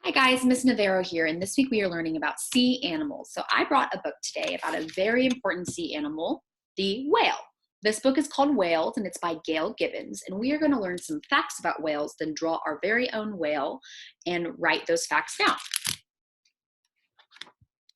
Hi guys, Miss Navarro here, and this week we are learning about sea animals. So I brought a book today about a very important sea animal, the whale. This book is called Whales and it's by Gail Gibbons, and we are going to learn some facts about whales, then draw our very own whale and write those facts down.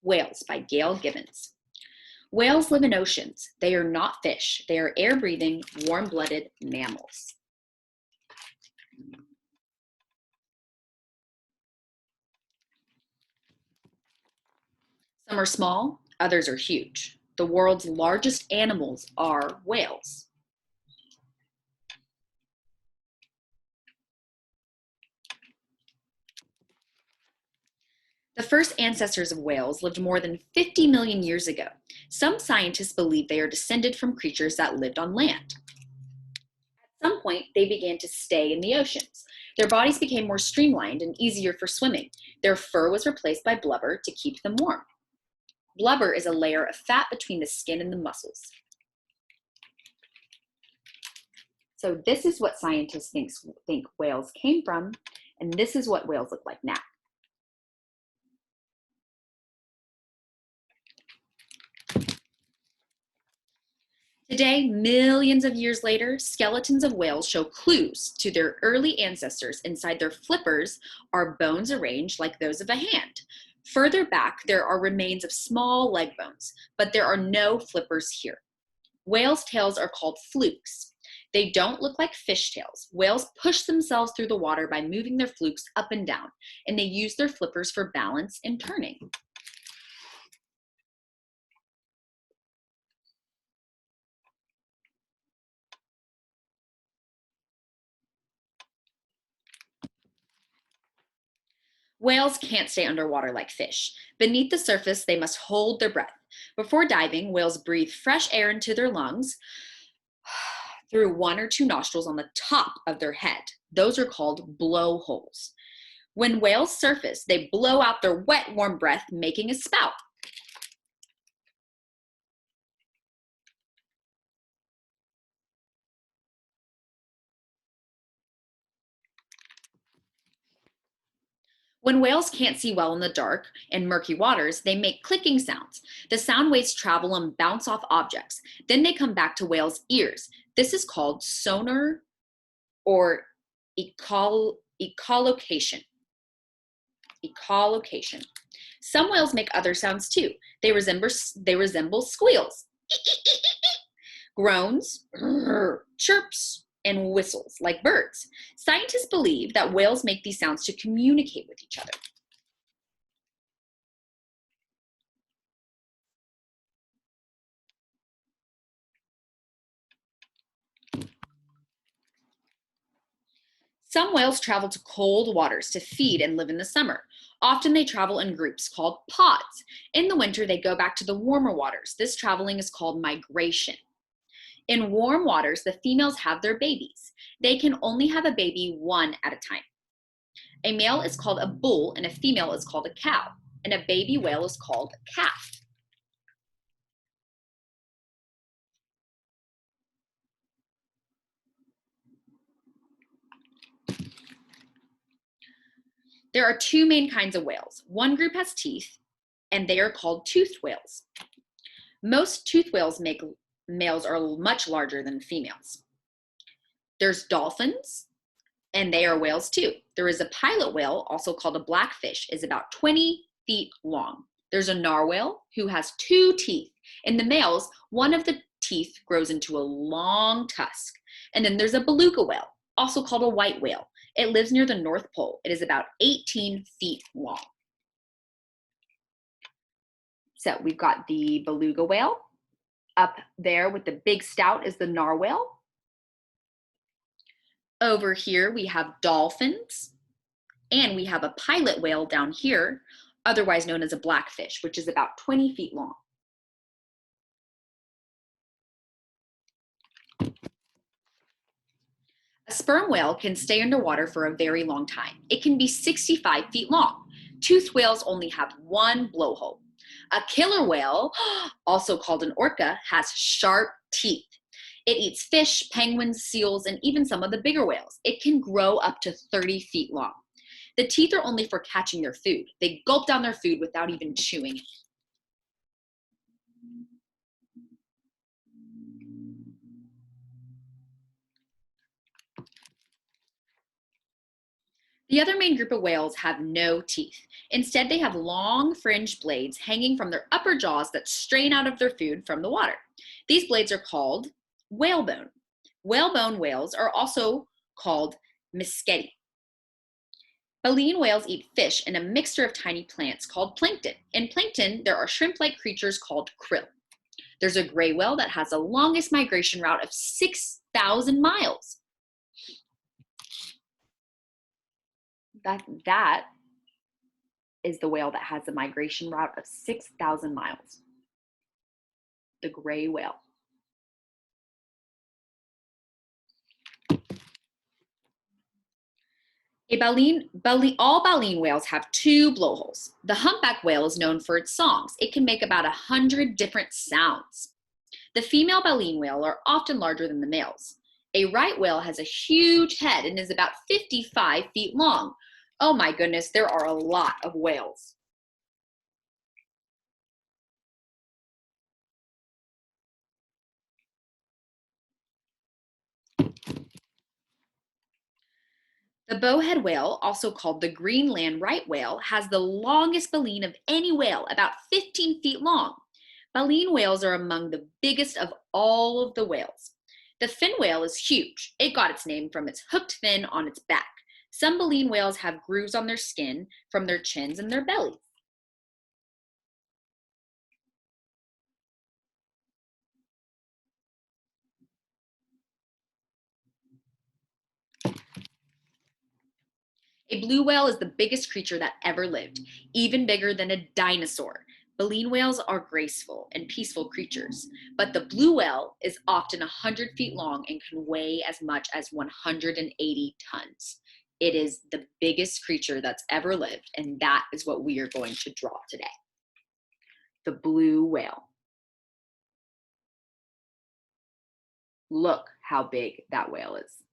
Whales by Gail Gibbons. Whales live in oceans. They are not fish. They are air-breathing, warm-blooded mammals. Some are small, others are huge. The world's largest animals are whales. The first ancestors of whales lived more than 50 million years ago. Some scientists believe they are descended from creatures that lived on land. At some point, they began to stay in the oceans. Their bodies became more streamlined and easier for swimming. Their fur was replaced by blubber to keep them warm. Blubber is a layer of fat between the skin and the muscles. So this is what scientists think whales came from, and this is what whales look like now. Today, millions of years later, skeletons of whales show clues to their early ancestors. Inside their flippers are bones arranged like those of a hand. Further back, there are remains of small leg bones, but there are no flippers here. Whales' tails are called flukes. They don't look like fish tails. Whales push themselves through the water by moving their flukes up and down, and they use their flippers for balance and turning. Whales can't stay underwater like fish. Beneath the surface, they must hold their breath. Before diving, whales breathe fresh air into their lungs through one or two nostrils on the top of their head. Those are called blowholes. When whales surface, they blow out their wet, warm breath, making a spout. When whales can't see well in the dark and murky waters, they make clicking sounds. The sound waves travel and bounce off objects. Then they come back to whales' ears. This is called sonar or echolocation. Echolocation. Some whales make other sounds too. They resemble squeals, groans, chirps, and whistles like birds. Scientists believe that whales make these sounds to communicate with each other. Some whales travel to cold waters to feed and live in the summer. Often they travel in groups called pods. In the winter, they go back to the warmer waters. This traveling is called migration. In warm waters, the females have their babies. They can only have a baby one at a time. A male is called a bull and a female is called a cow, and a baby whale is called a calf. There are two main kinds of whales. One group has teeth, and they are called toothed whales. Most toothed whales males are much larger than females. There's dolphins, and they are whales too. There is a pilot whale, also called a blackfish, is about 20 feet long. There's a narwhal who has 2 teeth. In the males, one of the teeth grows into a long tusk. And then there's a beluga whale, also called a white whale. It lives near the North Pole. It is about 18 feet long. So we've got the beluga whale. Up there with the big snout is the narwhal. Over here we have dolphins, and we have a pilot whale down here, otherwise known as a blackfish, which is about 20 feet long. A sperm whale can stay underwater for a very long time. It can be 65 feet long. Toothed whales only have one blowhole. A killer whale, also called an orca, has sharp teeth. It eats fish, penguins, seals, and even some of the bigger whales. It can grow up to 30 feet long. The teeth are only for catching their food. They gulp down their food without even chewing it. The other main group of whales have no teeth. Instead, they have long fringed blades hanging from their upper jaws that strain out of their food from the water. These blades are called whalebone. Whalebone whales are also called musketti. Baleen whales eat fish and a mixture of tiny plants called plankton. In plankton, there are shrimp-like creatures called krill. There's a gray whale that has the longest migration route of 6,000 miles. That is the whale that has a migration route of 6,000 miles. The gray whale. All baleen whales have two blowholes. The humpback whale is known for its songs. It can make about 100 different sounds. The female baleen whale are often larger than the males. A right whale has a huge head and is about 55 feet long. Oh my goodness, there are a lot of whales. The bowhead whale, also called the Greenland right whale, has the longest baleen of any whale, about 15 feet long. Baleen whales are among the biggest of all of the whales. The fin whale is huge. It got its name from its hooked fin on its back. Some baleen whales have grooves on their skin from their chins and their bellies. A blue whale is the biggest creature that ever lived, even bigger than a dinosaur. Baleen whales are graceful and peaceful creatures, but the blue whale is often 100 feet long and can weigh as much as 180 tons. It is the biggest creature that's ever lived, and that is what we are going to draw today. The blue whale. Look how big that whale is.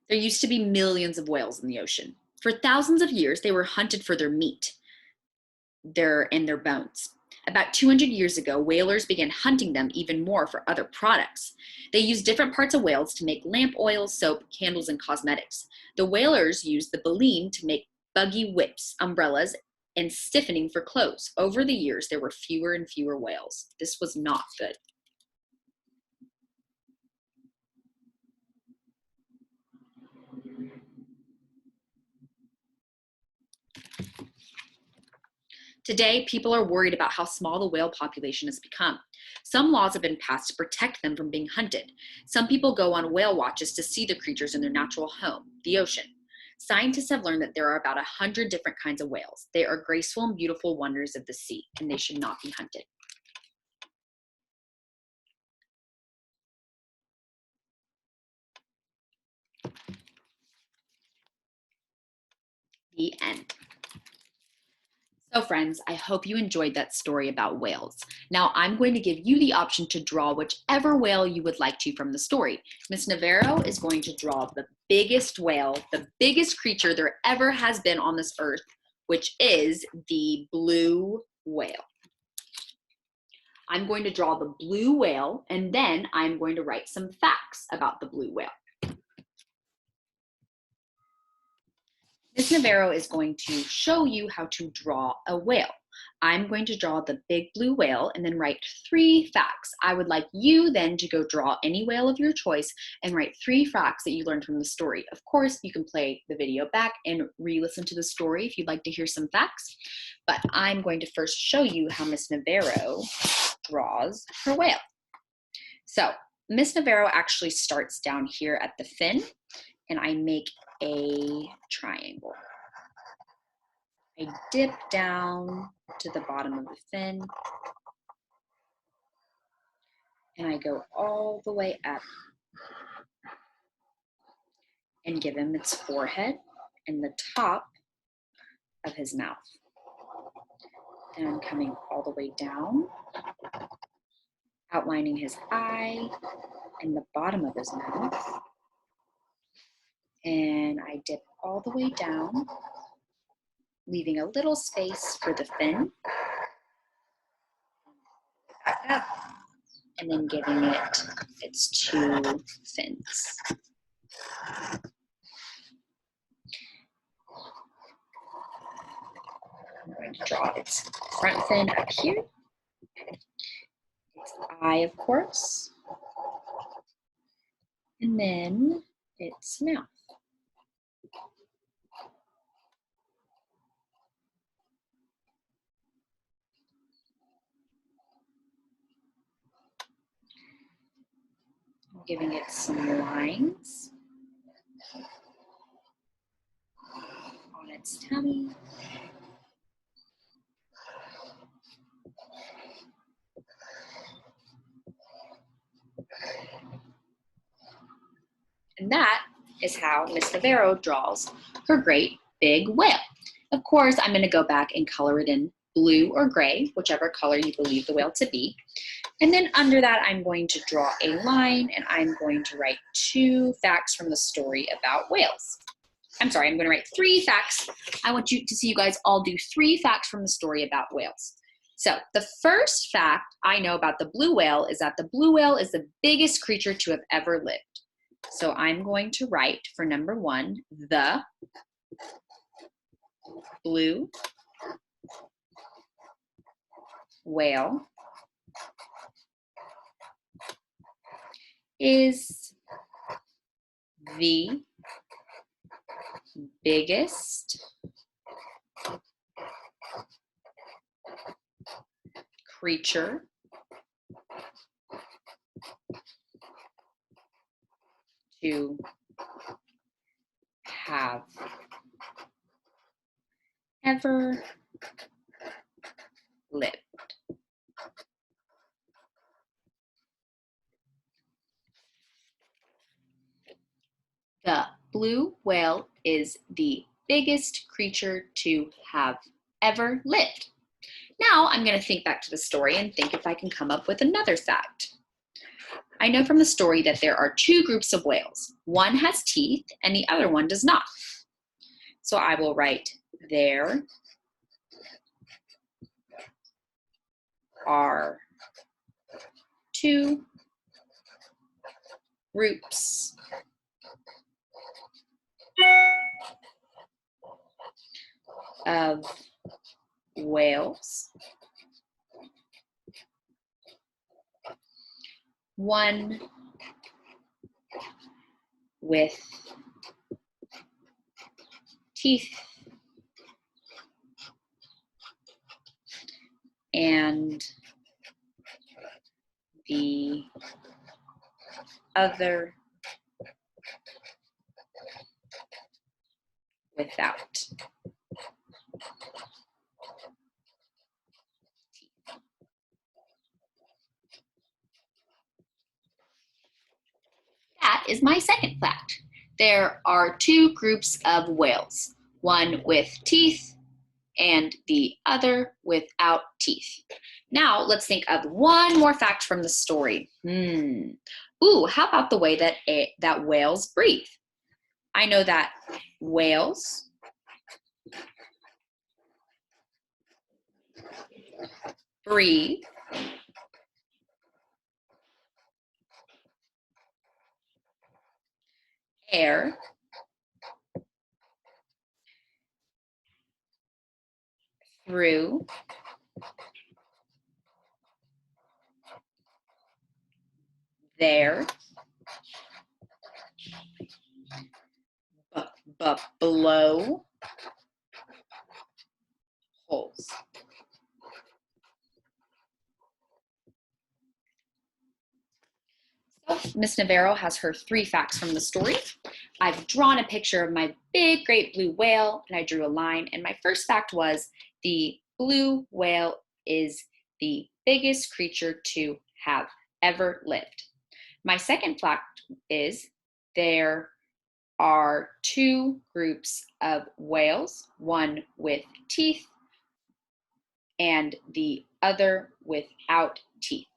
There used to be millions of whales in the ocean. For thousands of years, they were hunted for their meat and their bones. About 200 years ago, whalers began hunting them even more for other products. They used different parts of whales to make lamp oil, soap, candles, and cosmetics. The whalers used the baleen to make buggy whips, umbrellas, and stiffening for clothes. Over the years, there were fewer and fewer whales. This was not good. Today, people are worried about how small the whale population has become. Some laws have been passed to protect them from being hunted. Some people go on whale watches to see the creatures in their natural home, the ocean. Scientists have learned that there are about 100 different kinds of whales. They are graceful and beautiful wonders of the sea, and they should not be hunted. The end. So friends, I hope you enjoyed that story about whales. Now I'm going to give you the option to draw whichever whale you would like to from the story. Miss Navarro is going to draw the biggest whale, the biggest creature there ever has been on this earth, which is the blue whale. I'm going to draw the blue whale, and then I'm going to write some facts about the blue whale. Ms. Navarro is going to show you how to draw a whale. I'm going to draw the big blue whale and then write 3 facts. I would like you then to go draw any whale of your choice and write 3 facts that you learned from the story. Of course, you can play the video back and re-listen to the story if you'd like to hear some facts, but I'm going to first show you how Ms. Navarro draws her whale. So Ms. Navarro actually starts down here at the fin, and I make a triangle. I dip down to the bottom of the fin, and I go all the way up and give him its forehead and the top of his mouth. And I'm coming all the way down outlining his eye and the bottom of his mouth. And I dip all the way down, leaving a little space for the fin. Back up, and then giving it its two fins. I'm going to draw its front fin up here. Its eye, of course. And then its mouth. I'm giving it some lines on its tummy. And that is how Miss Navarro draws her great big whale. Of course, I'm going to go back and color it in blue or gray, whichever color you believe the whale to be. And then under that, I'm going to draw a line, and I'm going to write 2 facts from the story about whales. I'm sorry, I'm going to write 3 facts. I want you to see you guys all do 3 facts from the story about whales. So the first fact I know about the blue whale is that the blue whale is the biggest creature to have ever lived. So I'm going to write for number 1, the blue whale is the biggest creature to have ever lived. The blue whale is the biggest creature to have ever lived. Now I'm going to think back to the story and think if I can come up with another fact. I know from the story that there are 2 groups of whales. One has teeth and the other one does not. So I will write, there are 2 groups of whales. One with teeth and the other without. That is my second fact. There are 2 groups of whales, one with teeth and the other without teeth. Now let's think of one more fact from the story. Ooh, how about the way that whales breathe? I know that whales breathe air through their blow holes. So Miss Navarro has her 3 facts from the story. I've drawn a picture of my big, great blue whale, and I drew a line. And my first fact was the blue whale is the biggest creature to have ever lived. My second fact is there are 2 groups of whales, one with teeth and the other without teeth.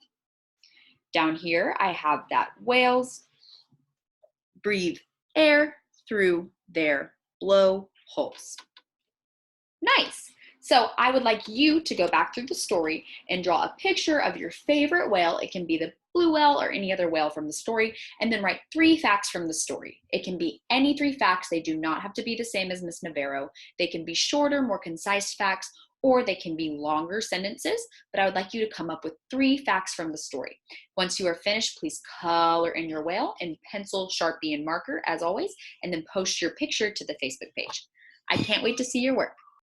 Down here, I have that whales breathe air through their blowholes. Nice. So I would like you to go back through the story and draw a picture of your favorite whale. It can be the blue whale or any other whale from the story, and then write 3 facts from the story. It can be any 3 facts. They do not have to be the same as Miss Navarro. They can be shorter, more concise facts, or they can be longer sentences, but I would like you to come up with 3 facts from the story. Once you are finished, please color in your whale in pencil, Sharpie, and marker, as always, and then post your picture to the Facebook page. I can't wait to see your work.